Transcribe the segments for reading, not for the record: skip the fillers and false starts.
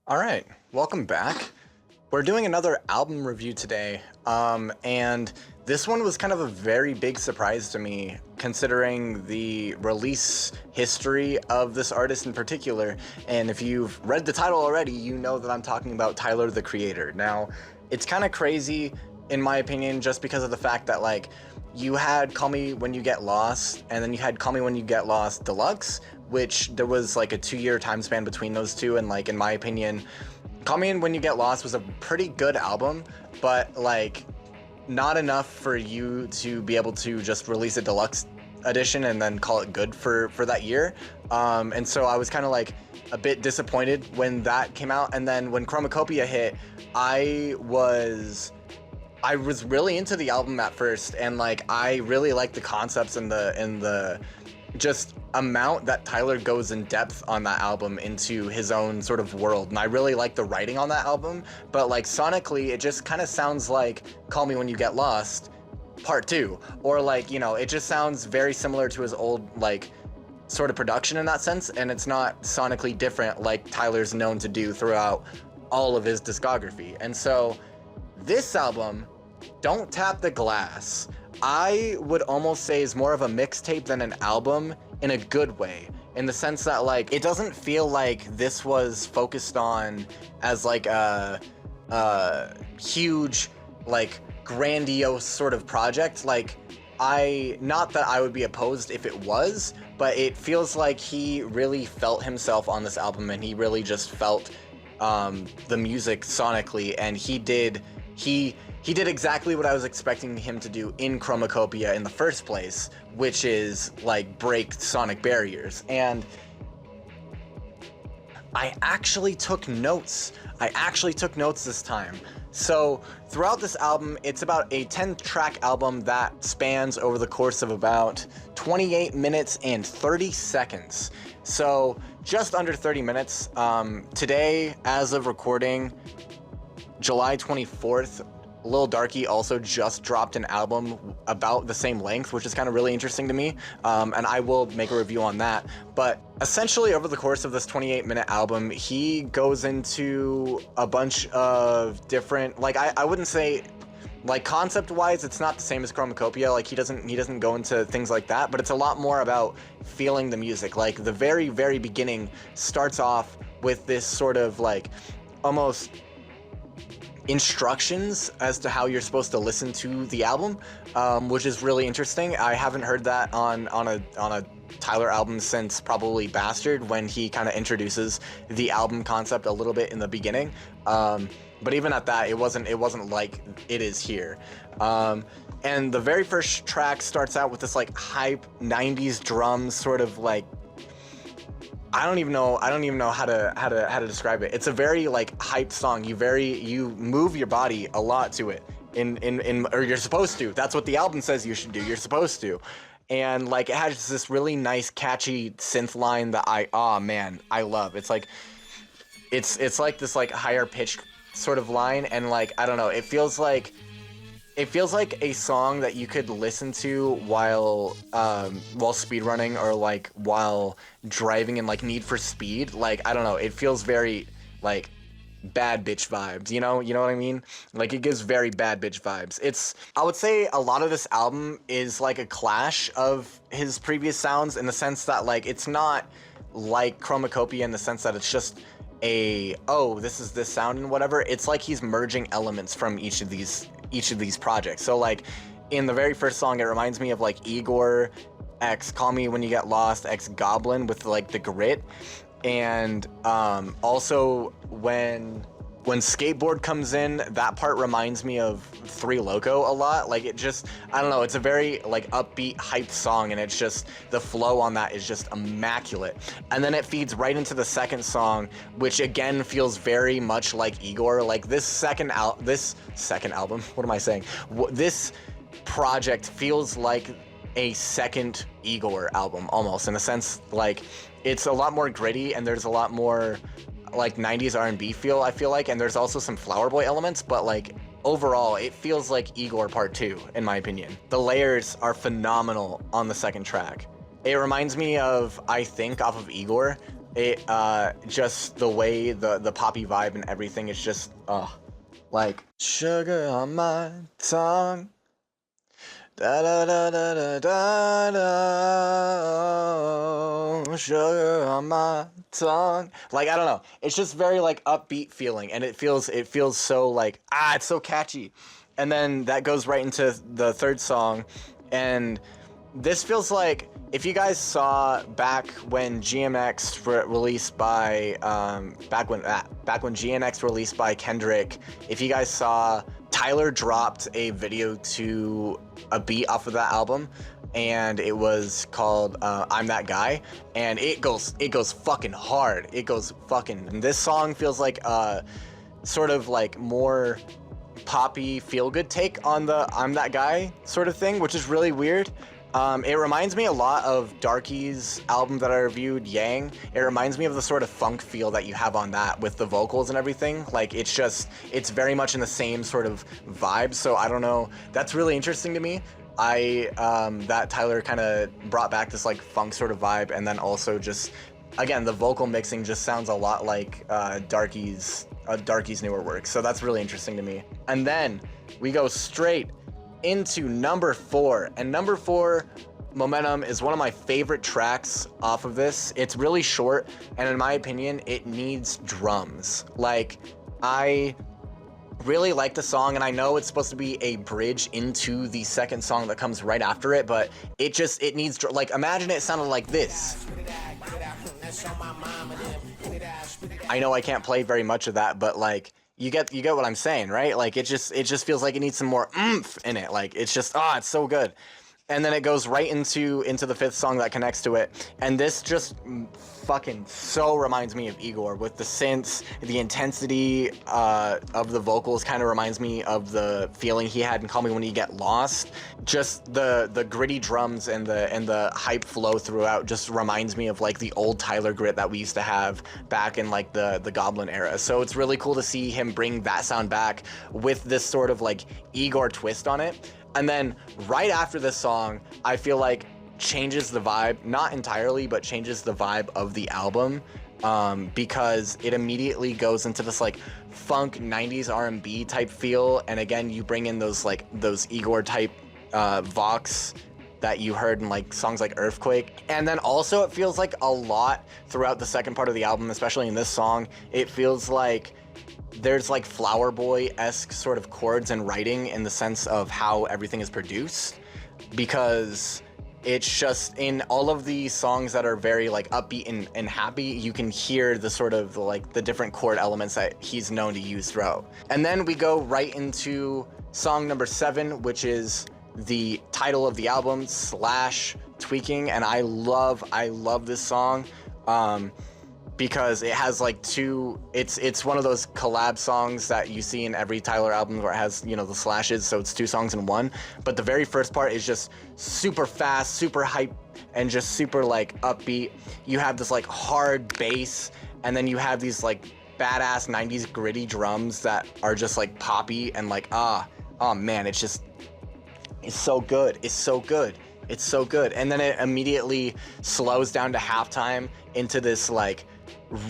Alright, welcome back. We're doing another album review today, and this one was kind of a very big surprise to me, considering the release history of this artist in particular, and if you've read the title already, you know that I'm talking about Tyler, the Creator. Now, it's kind of crazy, in my opinion, just because of the fact that, like, you had Call Me When You Get Lost, and then you had Call Me When You Get Lost Deluxe, which there was like a 2-year time span between those two, and like in my opinion, Call Me When You Get Lost was a pretty good album, but like not enough for you to be able to just release a deluxe edition and then call it good for that year. And so I was kind of like a bit disappointed when that came out, and then when Chromacopia hit, I was really into the album at first, and like I really liked the concepts and the just amount that Tyler goes in depth on that album into his own sort of world, and I really like the writing on that album. But like sonically, it just kind of sounds like Call Me When You Get Lost Part 2, or like, you know, it just sounds very similar to his old like sort of production in that sense, and it's not sonically different like Tyler's known to do throughout all of his discography. And so this album, Don't Tap the Glass, I would almost say is more of a mixtape than an album, in a good way, in the sense that like it doesn't feel like this was focused on as like a huge, like grandiose sort of project. Like, not that I would be opposed if it was, but it feels like he really felt himself on this album, and he really just felt the music sonically, and he did exactly what I was expecting him to do in Chromacopia in the first place, which is like break sonic barriers. And I actually took notes. This time. So throughout this album, it's about a 10-track album that spans over the course of about 28 minutes and 30 seconds. So just under 30 minutes. Today, as of recording, July 24th, Lil Darkie also just dropped an album about the same length, which is kind of really interesting to me, and I will make a review on that. But essentially, over the course of this 28-minute album, he goes into a bunch of different, like, I wouldn't say, like, concept-wise, it's not the same as Chromacopia. Like, he doesn't go into things like that, but it's a lot more about feeling the music. Like, the very, very beginning starts off with this sort of, like, almost instructions as to how you're supposed to listen to the album, which is really interesting. I haven't heard that on a Tyler album since probably Bastard, when he kind of introduces the album concept a little bit in the beginning. But even at that, it wasn't like it is here. And the very first track starts out with this like hype 90s drums, sort of like, I don't even know how to describe it. It's a very like hyped song. You move your body a lot to it, or you're supposed to. That's what the album says you should do. You're supposed to. And like it has this really nice catchy synth line that I love. It's like it's like this like higher pitched sort of line, and like I don't know, it feels like a song that you could listen to while speedrunning, or like while driving in like Need for Speed. Like, I don't know, it feels very like bad bitch vibes, you know what I mean? Like, it gives very bad bitch vibes. I would say a lot of this album is like a clash of his previous sounds, in the sense that like it's not like Chromacopia in the sense that it's just this is this sound and whatever. It's like he's merging elements from each of these projects. So like in the very first song, it reminds me of like Igor x Call Me When You Get Lost x Goblin with like the grit. And also when Skateboard comes in, that part reminds me of Three Loco a lot. Like, it just, I don't know, it's a very like upbeat, hyped song, and it's just, the flow on that is just immaculate. And then it feeds right into the second song, which again feels very much like Igor. Like, this second album, what am I saying? This project feels like a second Igor album, almost, in a sense. Like, it's a lot more gritty, and there's a lot more like 90s R&B feel, I feel like, and there's also some Flower Boy elements, but like overall it feels like Igor Part 2, in my opinion. The layers are phenomenal on the second track. It reminds me of I Think off of Igor, It just the way the poppy vibe and everything is just like sugar on my tongue. Da da da da da da da, sugar on my tongue. Like I don't know, it's just very like upbeat feeling, and it feels so like it's so catchy, and then that goes right into the third song, and this feels like if you guys saw back when GMX released by back when GNX released by Kendrick, if you guys saw, Tyler dropped a video to a beat off of that album, and it was called "I'm That Guy," and it goes fucking hard. It goes fucking. And this song feels like sort of like more poppy feel good take on the "I'm That Guy" sort of thing, which is really weird. It reminds me a lot of Darky's album that I reviewed, Yang. It reminds me of the sort of funk feel that you have on that with the vocals and everything. Like it's very much in the same sort of vibe. So I don't know. That's really interesting to me. That Tyler kind of brought back this like funk sort of vibe, and then also just again the vocal mixing just sounds a lot like Darky's newer work. So that's really interesting to me. And then we go straight into number 4, and number 4, Momentum, is one of my favorite tracks off of this. It's really short, and in my opinion it needs drums. Like, I really like the song, and I know it's supposed to be a bridge into the second song that comes right after it, but it needs, like, imagine it sounded like this. I know I can't play very much of that, but like you get what I'm saying, right? Like it just feels like it needs some more oomph in it. Like it's just it's so good. And then it goes right into the fifth song that connects to it, and this just fucking so reminds me of Igor with the synths. The intensity of the vocals kind of reminds me of the feeling he had in Call Me When You Get Lost. Just the gritty drums and the hype flow throughout just reminds me of like the old Tyler Grit that we used to have back in like the Goblin era. So it's really cool to see him bring that sound back with this sort of like Igor twist on it. And then right after this song, I feel like changes the vibe, not entirely, but changes the vibe of the album, because it immediately goes into this like funk 90s R&B type feel. And again, you bring in those Igor type vox that you heard in like songs like Earthquake. And then also it feels like a lot throughout the second part of the album, especially in this song, it feels like there's like Flower Boy-esque sort of chords and writing in the sense of how everything is produced, because it's just in all of the songs that are very like upbeat and happy, you can hear the sort of like the different chord elements that he's known to use throughout. And then we go right into song number 7, which is the title of the album, Slash Tweaking. And I love this song. Because it has like it's one of those collab songs that you see in every Tyler album where it has, you know, the slashes, so it's 2 songs in one. But the very first part is just super fast, super hype, and just super like upbeat. You have this like hard bass, and then you have these like badass 90s gritty drums that are just like poppy and like oh man, it's so good. It's so good. And then it immediately slows down to halftime into this like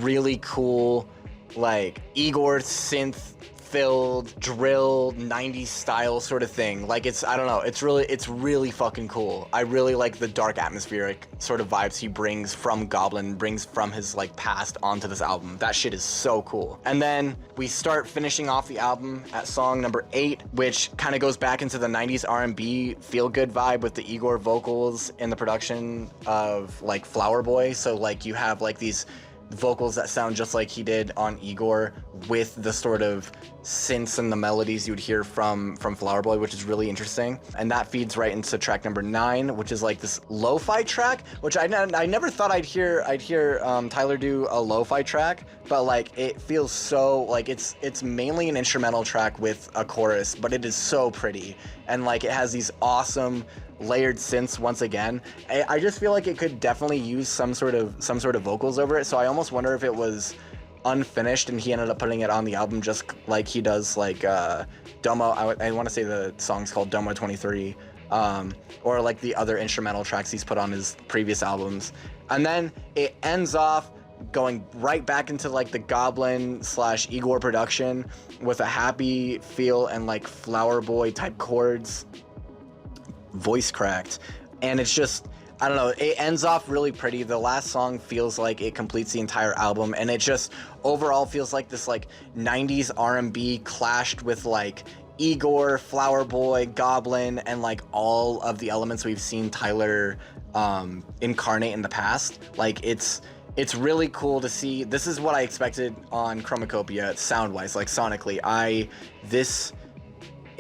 really cool like Igor synth filled drill 90s style sort of thing. Like I don't know, it's really fucking cool. I really like the dark atmospheric sort of vibes he brings from Goblin, brings from his like past onto this album. That shit is so cool. And then we start finishing off the album at song number 8, which kind of goes back into the 90s R&B feel good vibe with the Igor vocals and the production of like Flower Boy. So like you have like these vocals that sound just like he did on Igor with the sort of synths and the melodies you would hear from Flower Boy, which is really interesting. And that feeds right into track number 9, which is like this lo-fi track, which I never thought I'd hear Tyler do a lo-fi track, but like it feels so like it's mainly an instrumental track with a chorus, but it is so pretty, and like it has these awesome layered synths once again. I just feel like it could definitely use some sort of vocals over it, so I almost wonder if it was unfinished and he ended up putting it on the album just like he does like Domo. I want to say the song's called Domo 23, or like the other instrumental tracks he's put on his previous albums. And then it ends off going right back into like the Goblin / Igor production with a happy feel and like Flower Boy type chords, voice cracked, and it's just, I don't know, it ends off really pretty. The last song feels like it completes the entire album, and it just overall feels like this like 90s R&B clashed with like Igor, Flower Boy, Goblin, and like all of the elements we've seen Tyler incarnate in the past. Like it's really cool to see. This is what I expected on Chromacopia sound-wise, like sonically.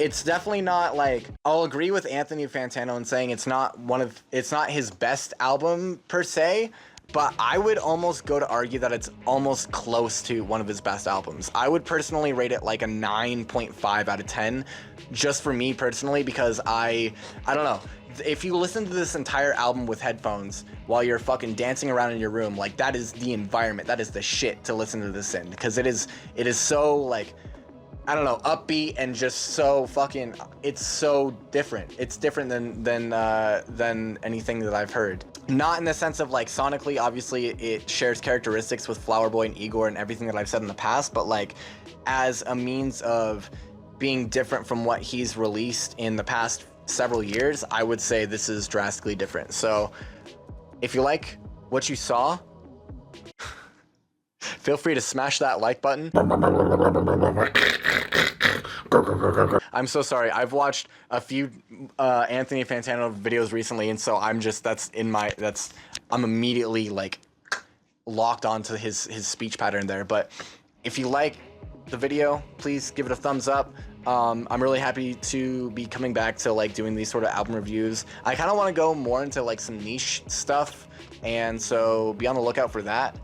It's definitely not like, I'll agree with Anthony Fantano in saying it's not his best album per se, but I would almost go to argue that it's almost close to one of his best albums. I would personally rate it like a 9.5 out of 10, just for me personally, because I don't know. If you listen to this entire album with headphones while you're fucking dancing around in your room, like that is the environment, that is the shit to listen to this in, because it is so like, I don't know, upbeat and just so fucking, it's so different. It's different than anything that I've heard. Not in the sense of like sonically, obviously it shares characteristics with Flower Boy and Igor and everything that I've said in the past, but like as a means of being different from what he's released in the past several years, I would say this is drastically different. So if you like what you saw, feel free to smash that like button. I'm so sorry. I've watched a few Anthony Fantano videos recently, and so I'm immediately like locked onto his speech pattern there. But if you like the video, please give it a thumbs up. I'm really happy to be coming back to like doing these sort of album reviews. I kind of want to go more into like some niche stuff, and so be on the lookout for that.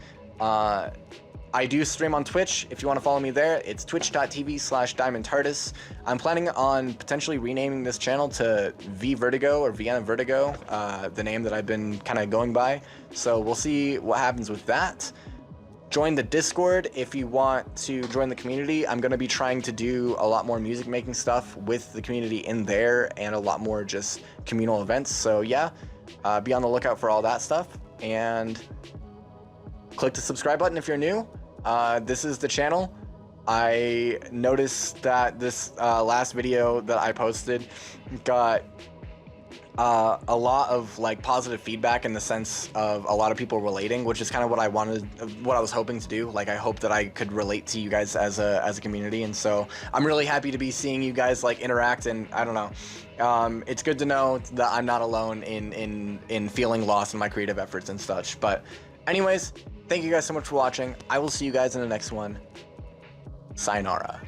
I do stream on Twitch. If you want to follow me there, it's twitch.tv/DiamondTardis. I'm planning on potentially renaming this channel to V Vertigo or Vienna Vertigo, the name that I've been kind of going by. So we'll see what happens with that. Join the Discord if you want to join the community. I'm going to be trying to do a lot more music making stuff with the community in there and a lot more just communal events. So yeah, be on the lookout for all that stuff, and click the subscribe button if you're new. This is the channel. I noticed that this last video that I posted got a lot of like positive feedback in the sense of a lot of people relating, which is kind of what I was hoping to do. Like I hope that I could relate to you guys as a community, and so I'm really happy to be seeing you guys like interact, and I don't know. It's good to know that I'm not alone in feeling lost in my creative efforts and such. But anyways, thank you guys so much for watching. I will see you guys in the next one. Sayonara.